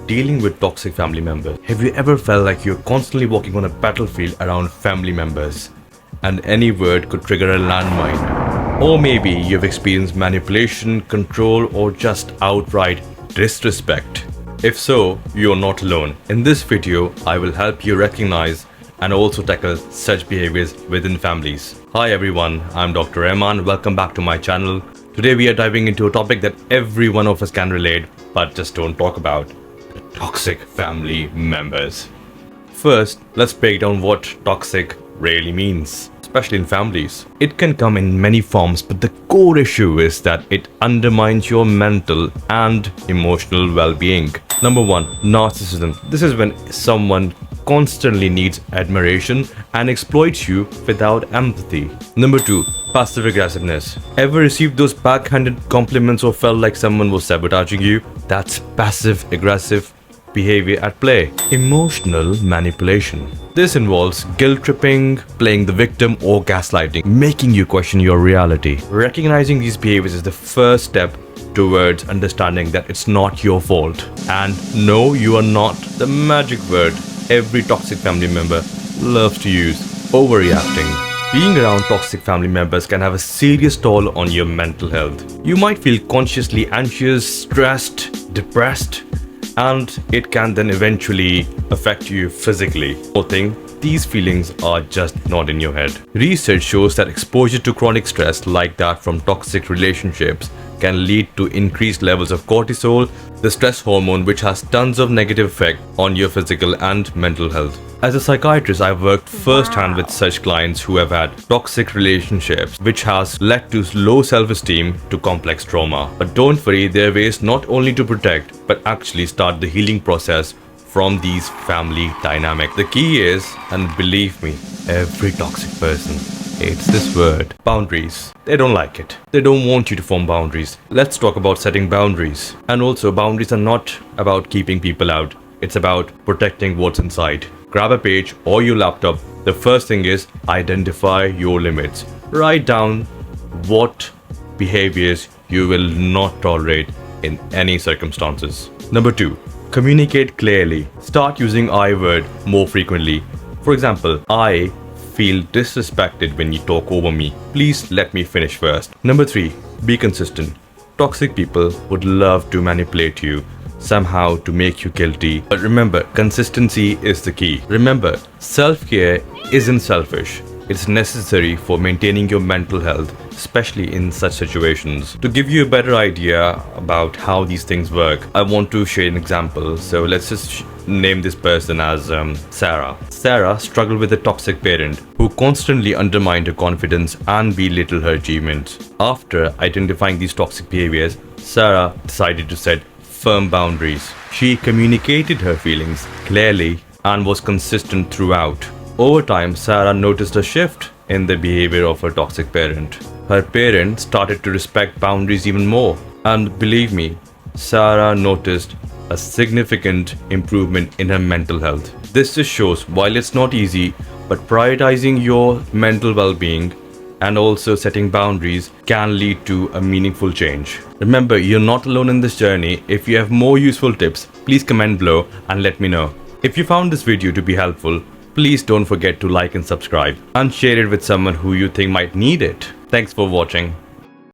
dealing with toxic family members. Have you ever felt like you're constantly walking on a battlefield around family members and any word could trigger a landmine? Or maybe you've experienced manipulation, control, or just outright disrespect. If so, you're not alone. In this video, I will help you recognize and also tackle such behaviors within families. Hi everyone, I'm Dr. Rahman. Welcome back to my channel. Today we are diving into a topic that every one of us can relate but just don't talk about: the toxic family members. First, let's break down what toxic really means, especially in families. It can come in many forms, but the core issue is that it undermines your mental and emotional well-being. Number one, narcissism. This is when someone constantly needs admiration and exploits you without empathy. Number two, passive-aggressiveness. Ever received those backhanded compliments or felt like someone was sabotaging you? That's passive-aggressive behavior at play. Emotional manipulation. This involves guilt-tripping, playing the victim, or gaslighting, making you question your reality. Recognizing these behaviors is the first step towards understanding that it's not your fault. And no, you are not the magic word every toxic family member loves to use: overreacting. Being around toxic family members can have a serious toll on your mental health. You might feel consciously anxious, stressed, depressed, and it can then eventually affect you physically. These feelings are just not in your head. Research shows that exposure to chronic stress like that from toxic relationships can lead to increased levels of cortisol, the stress hormone, which has tons of negative effect on your physical and mental health. As a psychiatrist, I've worked firsthand with such clients who have had toxic relationships, which has led to low self-esteem to complex trauma. But don't worry, there are ways not only to protect, but actually start the healing process from these family dynamics. The key is, and believe me, every toxic person hates this word: boundaries. They don't like it. They don't want you to form boundaries. Let's talk about setting boundaries. And also, boundaries are not about keeping people out. It's about protecting what's inside. Grab a page or your laptop. The first thing is identify your limits. Write down what behaviors you will not tolerate in any circumstances. Number two, communicate clearly. Start using I word more frequently. For example, I feel disrespected when you talk over me. Please let me finish first. Number three, be consistent. Toxic people would love to manipulate you somehow to make you guilty. But remember, consistency is the key. Remember, self-care isn't selfish. It's necessary for maintaining your mental health, especially in such situations. To give you a better idea about how these things work, I want to share an example. So let's just name this person as Sarah. Sarah struggled with a toxic parent who constantly undermined her confidence and belittled her achievements. After identifying these toxic behaviors, Sarah decided to set firm boundaries. She communicated her feelings clearly and was consistent throughout. Over time, Sarah noticed a shift in the behavior of her toxic parent. Her parent started to respect boundaries even more. And believe me, Sarah noticed a significant improvement in her mental health. This just shows, while it's not easy, but prioritizing your mental well-being and also setting boundaries can lead to a meaningful change. Remember, you're not alone in this journey. If you have more useful tips, please comment below and let me know. If you found this video to be helpful, please don't forget to like and subscribe and share it with someone who you think might need it. Thanks for watching.